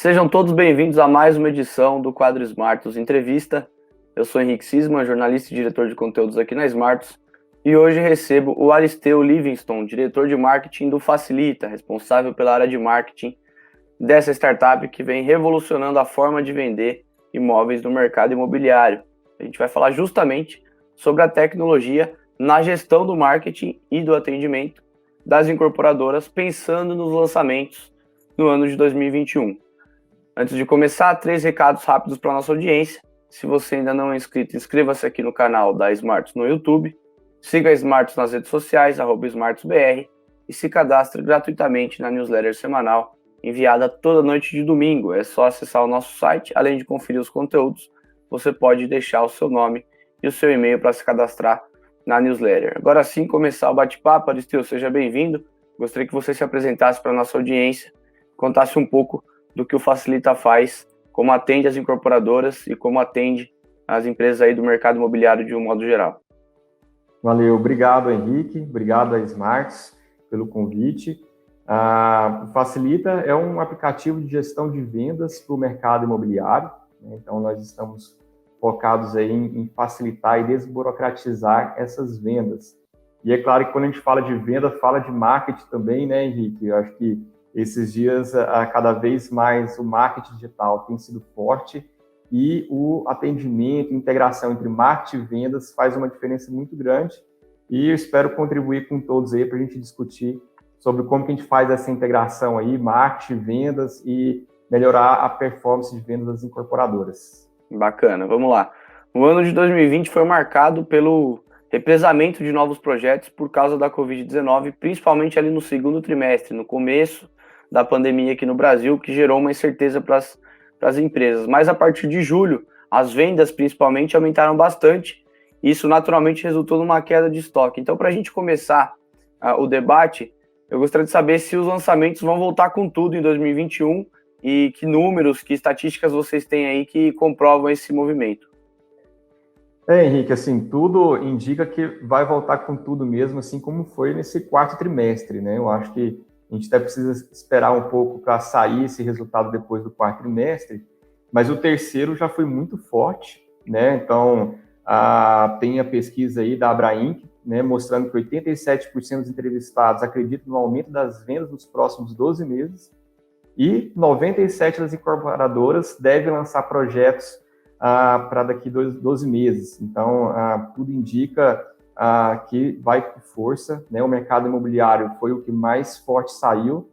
Sejam todos bem-vindos a mais uma edição do quadro Smartus Entrevista. Eu sou Henrique Sisman, jornalista e diretor de conteúdos aqui na Smartus, e hoje recebo o Aristeu Livingston, diretor de marketing do Facilita, responsável pela área de marketing dessa startup que vem revolucionando a forma de vender imóveis no mercado imobiliário. A gente vai falar justamente sobre a tecnologia na gestão do marketing e do atendimento das incorporadoras, pensando nos lançamentos no ano de 2021. Antes de começar, 3 recados rápidos para a nossa audiência. Se você ainda não é inscrito, inscreva-se aqui no canal da Smartus no YouTube, siga a Smartus nas redes sociais, @SmartusBR, e se cadastre gratuitamente na newsletter semanal, enviada toda noite de domingo. É só acessar o nosso site, além de conferir os conteúdos, você pode deixar o seu nome e o seu e-mail para se cadastrar na newsletter. Agora sim, começar o bate-papo. Aristeu, seja bem-vindo. Gostaria que você se apresentasse para a nossa audiência, contasse um pouco do que o Facilita faz, como atende as incorporadoras e como atende as empresas aí do mercado imobiliário de um modo geral. Valeu, obrigado Henrique, obrigado a Smarts pelo convite. O Facilita é um aplicativo de gestão de vendas para o mercado imobiliário, né? Então nós estamos focados aí em facilitar e desburocratizar essas vendas. E é claro que quando a gente fala de venda, fala de marketing também, né, Henrique? Eu acho que esses dias, cada vez mais, o marketing digital tem sido forte e o atendimento, integração entre marketing e vendas faz uma diferença muito grande. E eu espero contribuir com todos aí para a gente discutir sobre como que a gente faz essa integração aí, marketing, vendas e melhorar a performance de vendas das incorporadoras. Bacana, vamos lá. O ano de 2020 foi marcado pelo represamento de novos projetos por causa da Covid-19, principalmente ali no segundo trimestre, no começo da pandemia aqui no Brasil, que gerou uma incerteza para as empresas. Mas a partir de julho, as vendas principalmente aumentaram bastante. Isso naturalmente resultou numa queda de estoque. Então, para a gente começar o debate, eu gostaria de saber se os lançamentos vão voltar com tudo em 2021 e que números, que estatísticas vocês têm aí que comprovam esse movimento. Henrique, assim, tudo indica que vai voltar com tudo mesmo, assim como foi nesse quarto trimestre, né? Eu acho que a gente até precisa esperar um pouco para sair esse resultado depois do quarto trimestre, mas o terceiro já foi muito forte, né? Então, tem a pesquisa aí da Abrainc, né, mostrando que 87% dos entrevistados acreditam no aumento das vendas nos próximos 12 meses e 97% das incorporadoras devem lançar projetos para daqui 12 meses. Então, tudo indica que vai com força, né? O mercado imobiliário foi o que mais forte saiu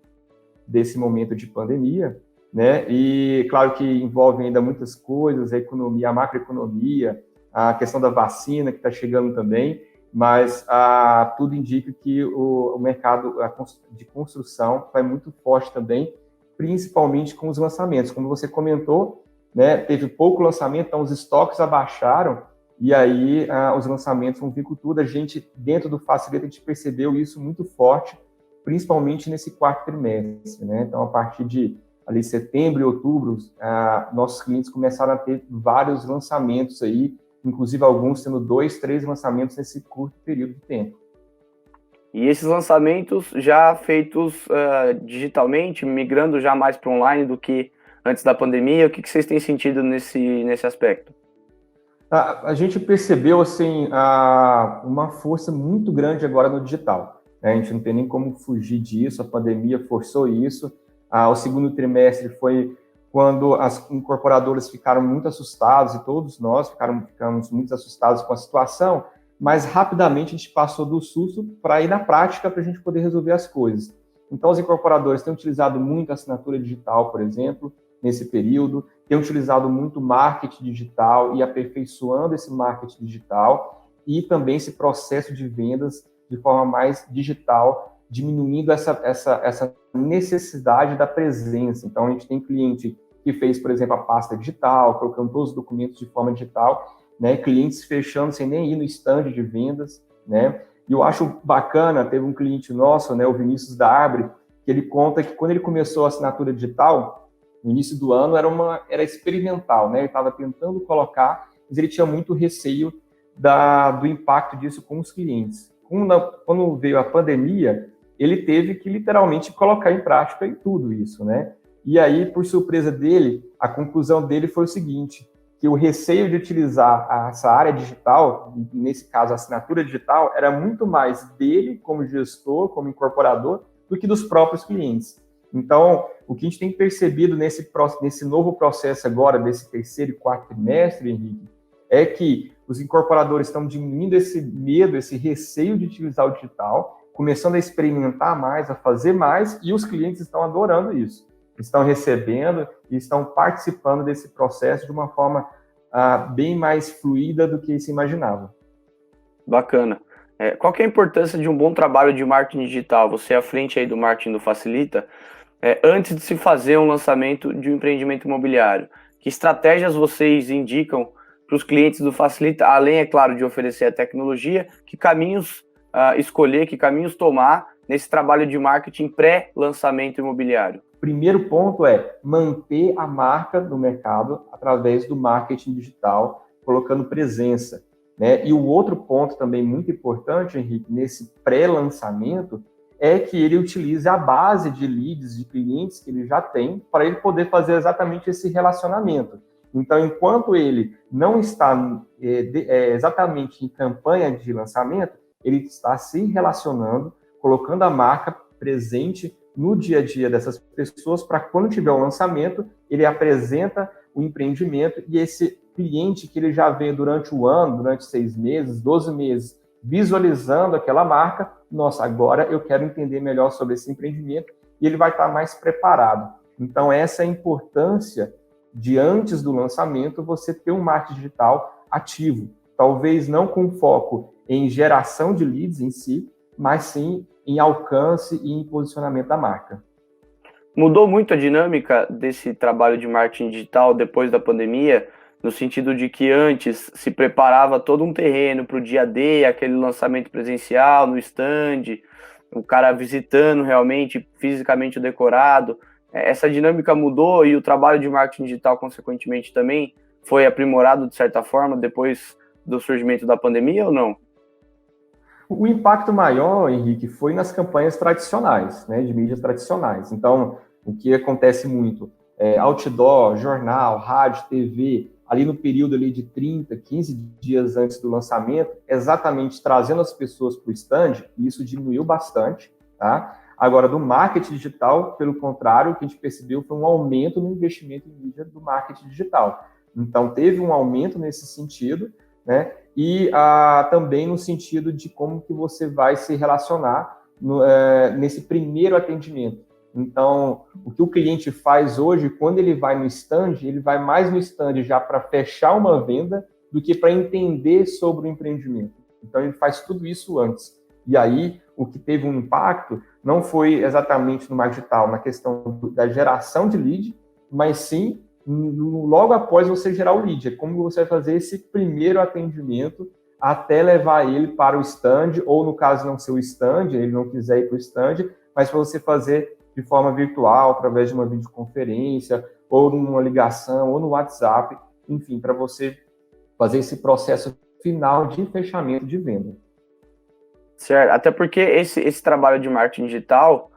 desse momento de pandemia, né? E claro que envolve ainda muitas coisas, a economia, a macroeconomia, a questão da vacina que está chegando também, mas tudo indica que o mercado de construção vai muito forte também, principalmente com os lançamentos. Como você comentou, né, teve pouco lançamento, então os estoques abaixaram, e aí os lançamentos vão vir com tudo. A gente, dentro do Facilita, a gente percebeu isso muito forte, principalmente nesse quarto trimestre, né? Então, a partir de ali setembro e outubro, nossos clientes começaram a ter vários lançamentos aí, inclusive alguns tendo 2, 3 lançamentos nesse curto período de tempo. E esses lançamentos já feitos digitalmente, migrando já mais para online do que antes da pandemia, o que vocês têm sentido nesse aspecto? A gente percebeu assim uma força muito grande agora no digital, né? A gente não tem nem como fugir disso, a pandemia forçou isso. O segundo trimestre foi quando as incorporadoras ficaram muito assustadas, e todos nós ficamos muito assustados com a situação, mas rapidamente a gente passou do susto para ir na prática para a gente poder resolver as coisas. Então, os incorporadores têm utilizado muito a assinatura digital, por exemplo, nesse período, têm utilizado muito marketing digital e aperfeiçoando esse marketing digital e também esse processo de vendas de forma mais digital, diminuindo essa necessidade da presença. Então, a gente tem cliente que fez, por exemplo, a pasta digital, colocando todos os documentos de forma digital, né? Clientes fechando sem nem ir no stand de vendas, né? E eu acho bacana, teve um cliente nosso, né, o Vinícius da Arbre, que ele conta que quando ele começou a assinatura digital, no início do ano era experimental, né? Ele estava tentando colocar, mas ele tinha muito receio do impacto disso com os clientes. Quando veio a pandemia, ele teve que literalmente colocar em prática em tudo isso, né? E aí, por surpresa dele, a conclusão dele foi o seguinte, que o receio de utilizar essa área digital, nesse caso a assinatura digital, era muito mais dele como gestor, como incorporador, do que dos próprios clientes. Então, o que a gente tem percebido nesse novo processo agora, desse terceiro e quarto trimestre, Henrique, é que os incorporadores estão diminuindo esse medo, esse receio de utilizar o digital, começando a experimentar mais, a fazer mais, e os clientes estão adorando isso. Estão recebendo e estão participando desse processo de uma forma bem mais fluida do que se imaginava. Bacana. Qual que é a importância de um bom trabalho de marketing digital? Você é à frente aí do marketing do Facilita, antes de se fazer um lançamento de um empreendimento imobiliário. Que estratégias vocês indicam para os clientes do Facilita, além, é claro, de oferecer a tecnologia, que caminhos escolher, que caminhos tomar nesse trabalho de marketing pré-lançamento imobiliário? Primeiro ponto é manter a marca no mercado através do marketing digital, colocando presença, né? E o outro ponto também muito importante, Henrique, nesse pré-lançamento, é que ele utilize a base de leads, de clientes que ele já tem, para ele poder fazer exatamente esse relacionamento. Então, enquanto ele não está exatamente em campanha de lançamento, ele está se relacionando, colocando a marca presente no dia a dia dessas pessoas, para quando tiver o lançamento, ele apresenta o empreendimento e esse cliente que ele já vê durante o ano, durante 6 meses, 12 meses, visualizando aquela marca, nossa, agora eu quero entender melhor sobre esse empreendimento e ele vai estar mais preparado. Então, essa é a importância de antes do lançamento você ter um marketing digital ativo. Talvez não com foco em geração de leads em si, mas sim em alcance e em posicionamento da marca. Mudou muito a dinâmica desse trabalho de marketing digital depois da pandemia, no sentido de que antes se preparava todo um terreno para o dia D, aquele lançamento presencial no stand, o cara visitando realmente, fisicamente o decorado. Essa dinâmica mudou e o trabalho de marketing digital, consequentemente, também foi aprimorado de certa forma depois do surgimento da pandemia ou não? O impacto maior, Henrique, foi nas campanhas tradicionais, né, de mídias tradicionais. Então, o que acontece muito outdoor, jornal, rádio, TV, ali no período ali de 30, 15 dias antes do lançamento, exatamente trazendo as pessoas para o stand, e isso diminuiu bastante, tá? Agora, do marketing digital, pelo contrário, o que a gente percebeu foi um aumento no investimento em mídia do marketing digital. Então, teve um aumento nesse sentido, né? E também no sentido de como que você vai se relacionar nesse primeiro atendimento. Então, o que o cliente faz hoje, quando ele vai no stand, ele vai mais no stand já para fechar uma venda do que para entender sobre o empreendimento. Então, ele faz tudo isso antes. E aí, o que teve um impacto não foi exatamente no marketing digital, na questão da geração de lead, mas sim logo após você gerar o lead. É como você vai fazer esse primeiro atendimento até levar ele para o stand, ou no caso não ser o stand, ele não quiser ir para o stand, mas para você fazer de forma virtual, através de uma videoconferência, ou numa ligação, ou no WhatsApp, enfim, para você fazer esse processo final de fechamento de venda. Certo, até porque esse trabalho de marketing digital,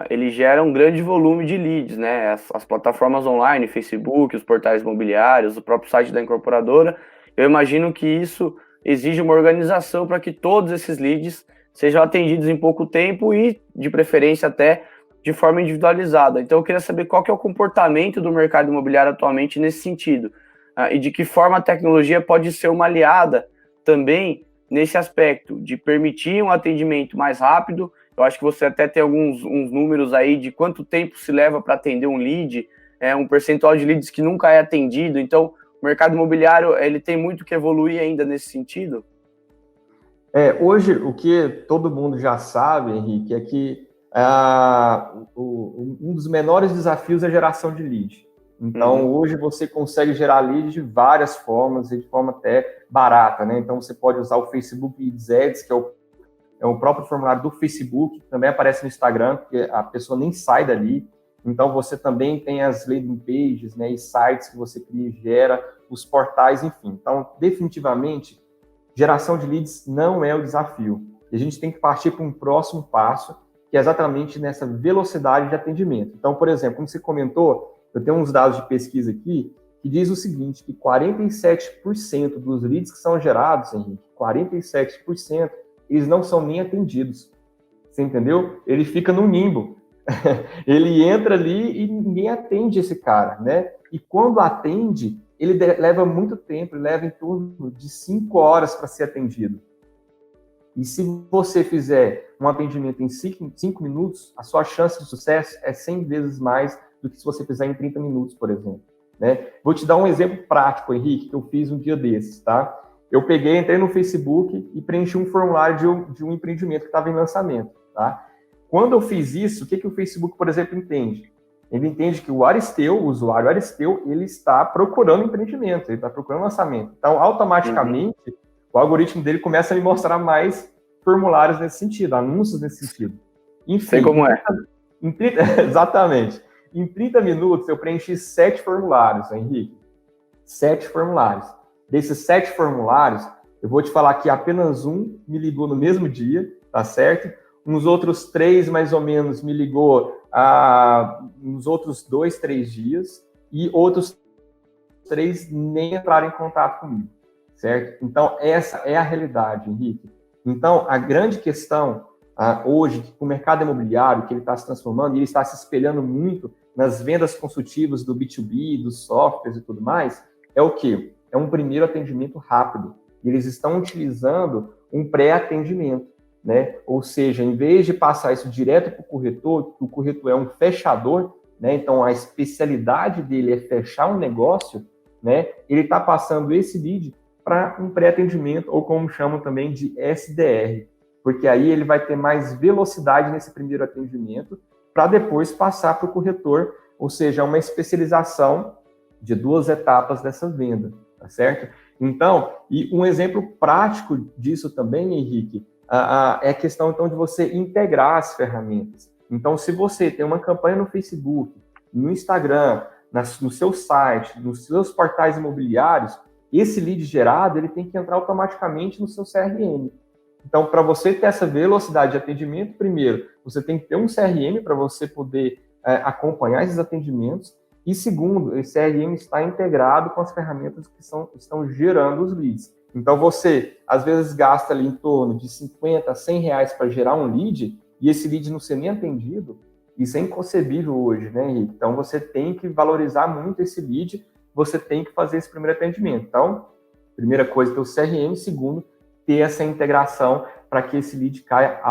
ele gera um grande volume de leads, né? As plataformas online, Facebook, os portais imobiliários, o próprio site da incorporadora. Eu imagino que isso exige uma organização para que todos esses leads sejam atendidos em pouco tempo e, de preferência, até de forma individualizada. Então, eu queria saber qual que é o comportamento do mercado imobiliário atualmente nesse sentido, e de que forma a tecnologia pode ser uma aliada também nesse aspecto de permitir um atendimento mais rápido. Eu acho que você até tem uns números aí de quanto tempo se leva para atender um lead, um percentual de leads que nunca é atendido. Então, o mercado imobiliário ele tem muito que evoluir ainda nesse sentido. Hoje, o que todo mundo já sabe, Henrique, é que um dos menores desafios é a geração de lead. Então, hoje você consegue gerar lead de várias formas e de forma até barata, né? Então, você pode usar o Facebook Leads Ads, que é o próprio formulário do Facebook, que também aparece no Instagram, porque a pessoa nem sai dali. Então, você também tem as landing pages, né, e sites que você cria e gera, os portais, enfim. Então, definitivamente, geração de leads não é o desafio. E a gente tem que partir para um próximo passo, que é exatamente nessa velocidade de atendimento. Então, por exemplo, como você comentou, eu tenho uns dados de pesquisa aqui que diz o seguinte, que 47% dos leads que são gerados, Henrique, 47%, eles não são nem atendidos. Você entendeu? Ele fica no limbo. Ele entra ali e ninguém atende esse cara, né? E quando atende, ele leva muito tempo, ele leva em torno de 5 horas para ser atendido. E se você fizer um atendimento em 5 minutos, a sua chance de sucesso é 100 vezes mais do que se você fizer em 30 minutos, por exemplo. Né? Vou te dar um exemplo prático, Henrique, que eu fiz um dia desses, tá? Eu entrei no Facebook e preenchi um formulário de um empreendimento que estava em lançamento, tá? Quando eu fiz isso, o que o Facebook, por exemplo, entende? Ele entende que o usuário Aristeu, ele está procurando empreendimento, ele está procurando lançamento. Então, automaticamente, o algoritmo dele começa a me mostrar mais formulários nesse sentido, anúncios nesse sentido. Enfim, sei como é. Exatamente. Em 30 minutos, eu preenchi 7 formulários, Henrique. 7 formulários. Desses 7 formulários, eu vou te falar que apenas um me ligou no mesmo dia, tá certo? Uns outros 3, mais ou menos, me ligou nos outros 2, 3 dias, e outros 3 nem entraram em contato comigo, certo? Então, essa é a realidade, Henrique. Então, a grande questão hoje, que o mercado imobiliário, que ele está se transformando, e ele está se espelhando muito nas vendas consultivas do B2B, dos softwares e tudo mais, é o quê? É um primeiro atendimento rápido. E eles estão utilizando um pré-atendimento, né? Ou seja, em vez de passar isso direto para o corretor é um fechador, né? Então, a especialidade dele é fechar um negócio, né? Ele está passando esse lead para um pré-atendimento, ou como chamam também de SDR, porque aí ele vai ter mais velocidade nesse primeiro atendimento para depois passar para o corretor, ou seja, uma especialização de 2 etapas dessa venda, tá certo? Então, e um exemplo prático disso também, Henrique, é a questão, então, de você integrar as ferramentas. Então, se você tem uma campanha no Facebook, no Instagram, no seu site, nos seus portais imobiliários, esse lead gerado, ele tem que entrar automaticamente no seu CRM. Então, para você ter essa velocidade de atendimento, primeiro, você tem que ter um CRM para você poder acompanhar esses atendimentos. E segundo, esse CRM está integrado com as ferramentas que estão gerando os leads. Então, você, às vezes, gasta ali em torno de 50 a 100 reais para gerar um lead, e esse lead não ser nem atendido. Isso é inconcebível hoje, né, Henrique? Então, você tem que valorizar muito esse lead, você tem que fazer esse primeiro atendimento. Então, primeira coisa, ter o CRM. Segundo, ter essa integração para que esse lead caia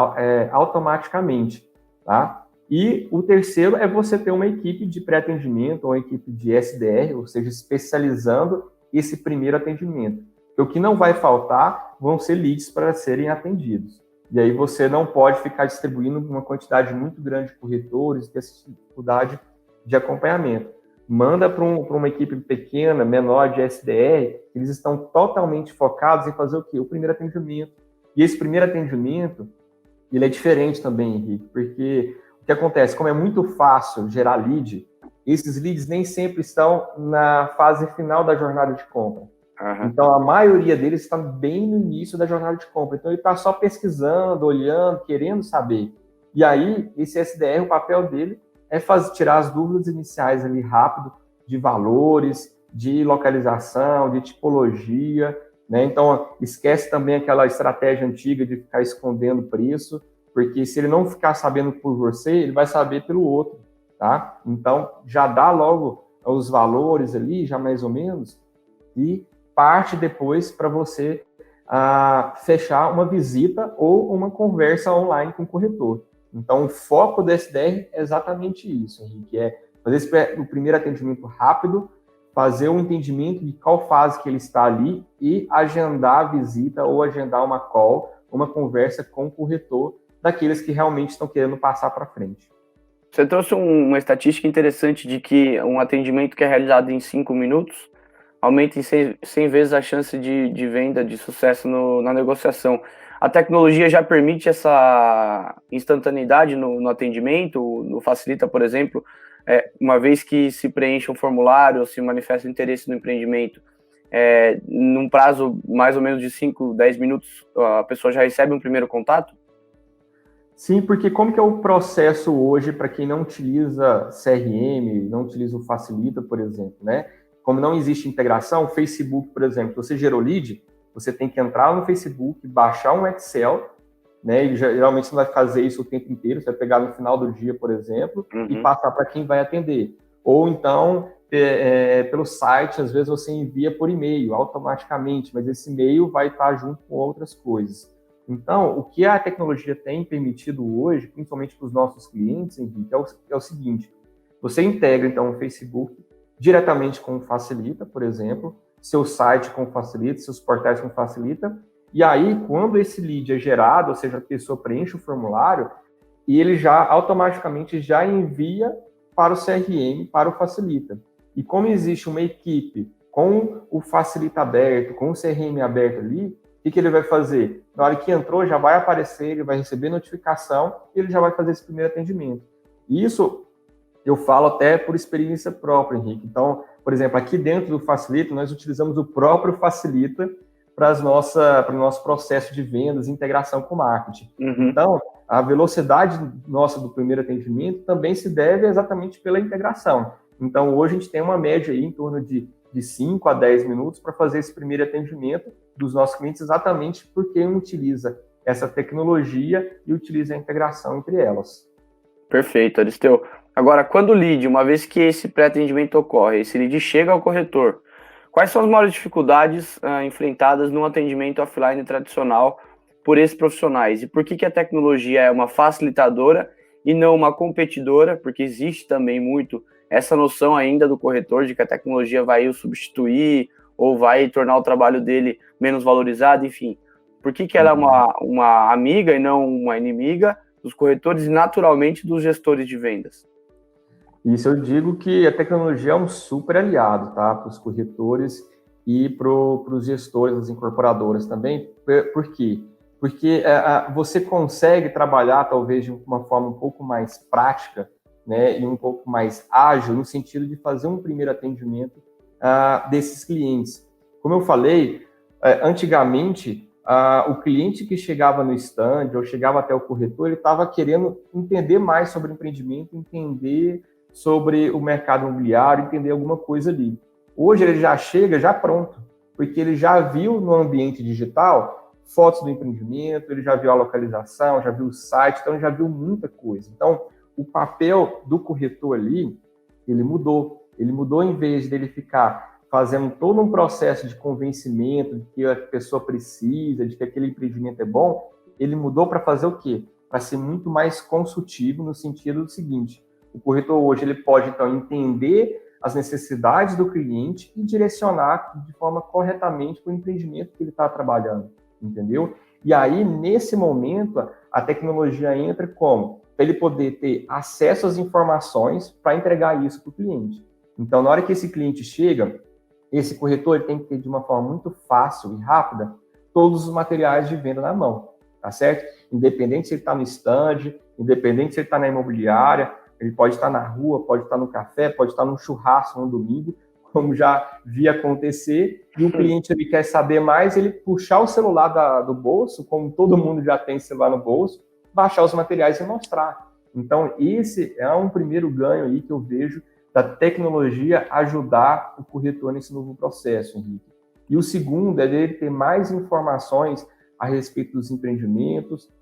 automaticamente, tá? E o terceiro é você ter uma equipe de pré-atendimento ou uma equipe de SDR, ou seja, especializando esse primeiro atendimento. O que não vai faltar vão ser leads para serem atendidos. E aí você não pode ficar distribuindo uma quantidade muito grande de corretores, ter essa dificuldade de acompanhamento. Manda para uma equipe pequena, menor de SDR, eles estão totalmente focados em fazer o quê? O primeiro atendimento. E esse primeiro atendimento, ele é diferente também, Henrique, porque o que acontece, como é muito fácil gerar lead, esses leads nem sempre estão na fase final da jornada de compra. Uhum. Então, a maioria deles está bem no início da jornada de compra. Então, ele está só pesquisando, olhando, querendo saber. E aí, esse SDR, o papel dele é tirar as dúvidas iniciais ali rápido, de valores, de localização, de tipologia, né? Então, esquece também aquela estratégia antiga de ficar escondendo preço, porque se ele não ficar sabendo por você, ele vai saber pelo outro, tá? Então, já dá logo os valores ali, já mais ou menos, e parte depois para você fechar uma visita ou uma conversa online com o corretor. Então, o foco do SDR é exatamente isso, Henrique, é fazer o primeiro atendimento rápido, fazer um entendimento de qual fase que ele está ali e agendar a visita ou agendar uma call, uma conversa com o corretor daqueles que realmente estão querendo passar para frente. Você trouxe uma estatística interessante de que um atendimento que é realizado em 5 minutos aumenta em 100 vezes a chance de venda, de sucesso na negociação. A tecnologia já permite essa instantaneidade no atendimento, no Facilita, por exemplo, uma vez que se preenche um formulário, se manifesta interesse no empreendimento, num prazo mais ou menos de 5, 10 minutos, a pessoa já recebe um primeiro contato? Sim, porque como que é o processo hoje para quem não utiliza CRM, não utiliza o Facilita, por exemplo, né? Como não existe integração, o Facebook, por exemplo, você gerou lead, você tem que entrar no Facebook, baixar um Excel, né? E geralmente você não vai fazer isso o tempo inteiro, você vai pegar no final do dia, por exemplo, e passar para quem vai atender. Ou então, pelo site, às vezes você envia por e-mail automaticamente, mas esse e-mail vai estar junto com outras coisas. Então, o que a tecnologia tem permitido hoje, principalmente para os nossos clientes, Henrique, é o seguinte: você integra, então, o Facebook diretamente com o Facilita, por exemplo, seu site com o Facilita, seus portais com o Facilita, e aí, quando esse lead é gerado, ou seja, a pessoa preenche o formulário, e ele já automaticamente já envia para o CRM, para o Facilita. E como existe uma equipe com o Facilita aberto, com o CRM aberto ali, o que ele vai fazer? Na hora que entrou, já vai aparecer, ele vai receber notificação e ele já vai fazer esse primeiro atendimento. E isso eu falo até por experiência própria, Henrique. Então, por exemplo, aqui dentro do Facilita, nós utilizamos o próprio Facilita para o nosso processo de vendas e integração com o marketing. Então, a velocidade nossa do primeiro atendimento também se deve exatamente pela integração. Então, hoje a gente tem uma média aí em torno de 5 a 10 minutos para fazer esse primeiro atendimento dos nossos clientes, exatamente porque utiliza essa tecnologia e utiliza a integração entre elas. Perfeito, Aristeu. Agora, quando o lead, uma vez que esse pré-atendimento ocorre, esse lead chega ao corretor, quais são as maiores dificuldades enfrentadas no atendimento offline tradicional por esses profissionais? E por que a tecnologia é uma facilitadora e não uma competidora? Porque existe também muito essa noção ainda do corretor de que a tecnologia vai o substituir ou vai tornar o trabalho dele menos valorizado, enfim. Por que ela é uma amiga e não uma inimiga dos corretores e, naturalmente, dos gestores de vendas? Isso eu digo que a tecnologia é um super aliado, tá? Para os corretores e para os gestores das incorporadoras também. Por quê? Porque você consegue trabalhar, talvez, de uma forma um pouco mais prática, né, e um pouco mais ágil, no sentido de fazer um primeiro atendimento desses clientes. Como eu falei, antigamente, o cliente que chegava no stand ou chegava até o corretor, ele estava querendo entender mais sobre o empreendimento, entender sobre o mercado imobiliário, entender alguma coisa ali. Hoje ele já chega já pronto, porque ele já viu no ambiente digital fotos do empreendimento, ele já viu a localização, já viu o site, então ele já viu muita coisa. Então, o papel do corretor ali, ele mudou. Ele mudou em vez dele ficar fazendo todo um processo de convencimento de que a pessoa precisa, de que aquele empreendimento é bom, ele mudou para fazer o quê? Para ser muito mais consultivo no sentido do seguinte: o corretor hoje ele pode, então, entender as necessidades do cliente e direcionar de forma corretamente para o empreendimento que ele está trabalhando, entendeu? E aí, nesse momento, a tecnologia entra como? Para ele poder ter acesso às informações para entregar isso para o cliente. Então, na hora que esse cliente chega, esse corretor ele tem que ter, de uma forma muito fácil e rápida, todos os materiais de venda na mão, tá certo? Independente se ele está no stand, independente se ele está na imobiliária, ele pode estar na rua, pode estar no café, pode estar num churrasco no domingo, como já vi acontecer, e o cliente ele quer saber mais, ele puxar o celular do bolso, como todo mundo já tem celular no bolso, baixar os materiais e mostrar. Então, esse é um primeiro ganho aí que eu vejo da tecnologia ajudar o corretor nesse novo processo, Henrique. E o segundo é dele ter mais informações a respeito dos empreendimentos,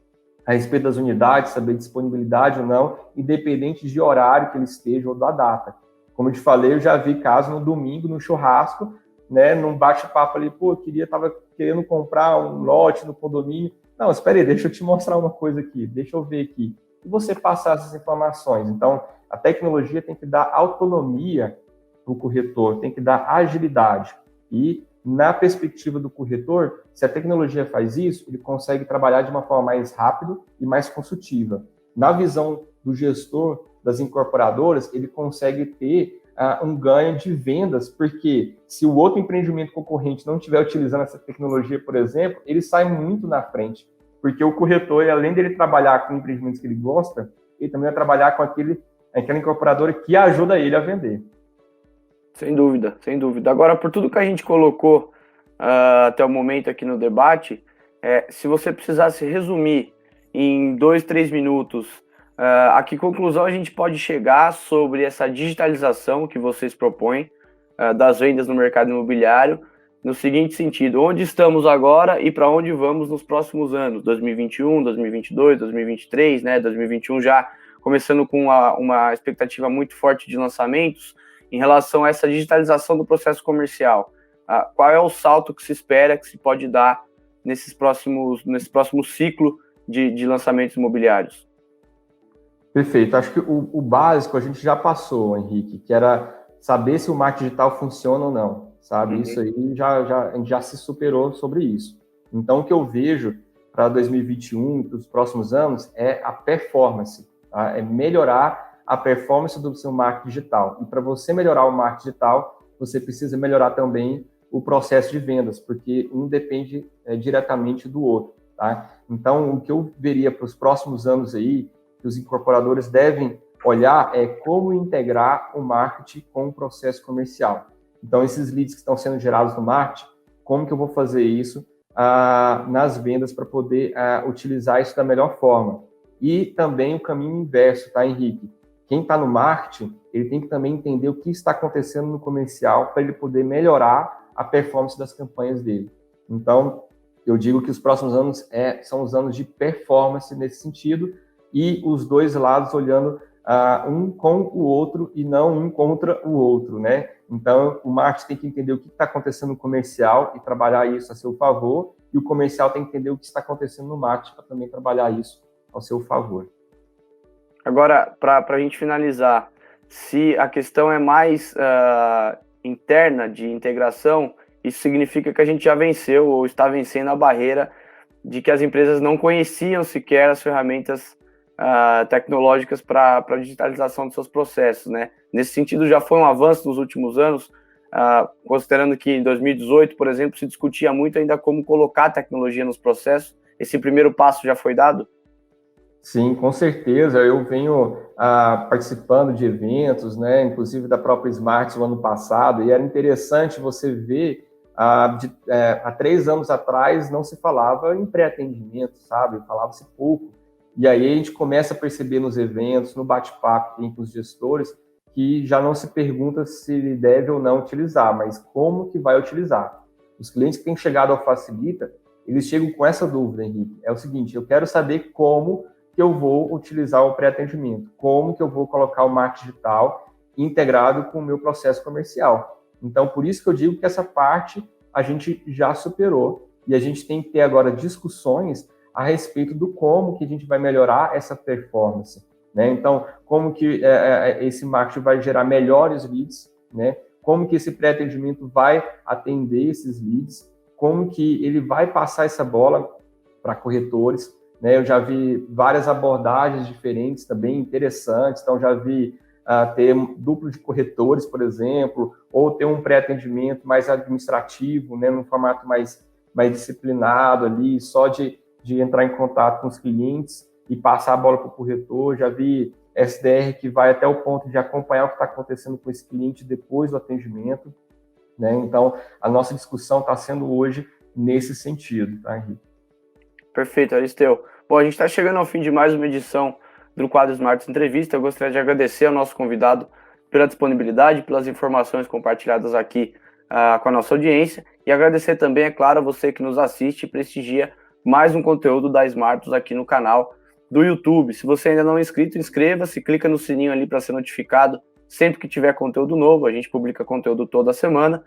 a respeito das unidades, saber disponibilidade ou não, independente de horário que ele esteja ou da data. Como eu te falei, eu já vi caso no domingo, no churrasco, né, num bate-papo ali, estava querendo comprar um lote no condomínio. Não, espera aí, deixa eu te mostrar uma coisa aqui, deixa eu ver aqui. E você passar essas informações. Então, a tecnologia tem que dar autonomia para o corretor, tem que dar agilidade. E, na perspectiva do corretor, se a tecnologia faz isso, ele consegue trabalhar de uma forma mais rápida e mais consultiva. Na visão do gestor das incorporadoras, ele consegue ter um ganho de vendas, porque se o outro empreendimento concorrente não estiver utilizando essa tecnologia, por exemplo, ele sai muito na frente, porque o corretor, além dele trabalhar com empreendimentos que ele gosta, ele também vai trabalhar com aquela incorporadora que ajuda ele a vender. Sem dúvida, sem dúvida. Agora, por tudo que a gente colocou até o momento aqui no debate, se você precisasse resumir em 2, 3 minutos, a que conclusão a gente pode chegar sobre essa digitalização que vocês propõem das vendas no mercado imobiliário, no seguinte sentido: onde estamos agora e para onde vamos nos próximos anos, 2021, 2022, 2023, né? 2021 já começando com uma expectativa muito forte de lançamentos em relação a essa digitalização do processo comercial. Qual é o salto que se espera, que se pode dar nesse próximo ciclo de lançamentos imobiliários? Perfeito. Acho que o básico a gente já passou, Henrique, que era saber se o marketing digital funciona ou não, sabe? Isso aí a gente já se superou sobre isso. Então, o que eu vejo para 2021 e para os próximos anos é a performance, tá? É melhorar a performance do seu marketing digital. E para você melhorar o marketing digital, você precisa melhorar também o processo de vendas, porque um depende diretamente do outro, tá? Então, o que eu veria para os próximos anos aí, que os incorporadores devem olhar é como integrar o marketing com o processo comercial. Então, esses leads que estão sendo gerados no marketing, como que eu vou fazer isso nas vendas para poder utilizar isso da melhor forma? E também o caminho inverso, tá, Henrique? Quem está no marketing, ele tem que também entender o que está acontecendo no comercial para ele poder melhorar a performance das campanhas dele. Então, eu digo que os próximos anos são os anos de performance nesse sentido, e os dois lados olhando um com o outro e não um contra o outro, né? Então, o marketing tem que entender o que está acontecendo no comercial e trabalhar isso a seu favor, e o comercial tem que entender o que está acontecendo no marketing para também trabalhar isso ao seu favor. Agora, para a gente finalizar, se a questão é mais interna de integração, isso significa que a gente já venceu ou está vencendo a barreira de que as empresas não conheciam sequer as ferramentas tecnológicas para a digitalização dos seus processos, né? Nesse sentido, já foi um avanço nos últimos anos, considerando que em 2018, por exemplo, se discutia muito ainda como colocar tecnologia nos processos. Esse primeiro passo já foi dado? Sim, com certeza. Eu venho participando de eventos, né, inclusive da própria Smart no ano passado, e era interessante você ver, há 3 anos atrás não se falava em pré-atendimento, sabe? Falava-se pouco. E aí a gente começa a perceber nos eventos, no bate-papo que tem com os gestores, que já não se pergunta se ele deve ou não utilizar, mas como que vai utilizar. Os clientes que têm chegado ao Facilita, eles chegam com essa dúvida, Henrique. É o seguinte: eu quero saber como que eu vou utilizar o pré-atendimento, como que eu vou colocar o marketing digital integrado com o meu processo comercial. Então, por isso que eu digo que essa parte a gente já superou, e a gente tem que ter agora discussões a respeito do como que a gente vai melhorar essa performance, né? Então, como que esse marketing vai gerar melhores leads, né? Como que esse pré-atendimento vai atender esses leads, como que ele vai passar essa bola para corretores, né? Eu já vi várias abordagens diferentes também interessantes, então já vi ter duplo de corretores, por exemplo, ou ter um pré-atendimento mais administrativo, né? Num formato mais disciplinado ali, só de entrar em contato com os clientes e passar a bola para o corretor. Já vi SDR que vai até o ponto de acompanhar o que está acontecendo com esse cliente depois do atendimento, né? Então, a nossa discussão está sendo hoje nesse sentido, tá, Henrique? Perfeito, Aristeu. Bom, a gente está chegando ao fim de mais uma edição do quadro Smart Entrevista. Eu gostaria de agradecer ao nosso convidado pela disponibilidade, pelas informações compartilhadas aqui com a nossa audiência, e agradecer também, é claro, a você que nos assiste e prestigia mais um conteúdo da Smartus aqui no canal do YouTube. Se você ainda não é inscrito, inscreva-se, clica no sininho ali para ser notificado sempre que tiver conteúdo novo. A gente publica conteúdo toda semana.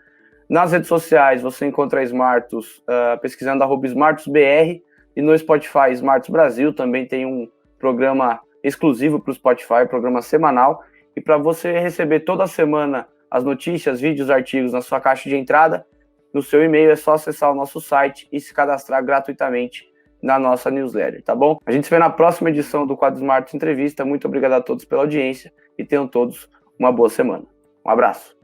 Nas redes sociais, você encontra a Smartus pesquisando @SmartusBR, e no Spotify, Smartus Brasil, também tem um programa exclusivo para o Spotify, programa semanal. E para você receber toda semana as notícias, vídeos, artigos na sua caixa de entrada, no seu e-mail, é só acessar o nosso site e se cadastrar gratuitamente na nossa newsletter, tá bom? A gente se vê na próxima edição do quadro Smart Entrevista. Muito obrigado a todos pela audiência e tenham todos uma boa semana. Um abraço.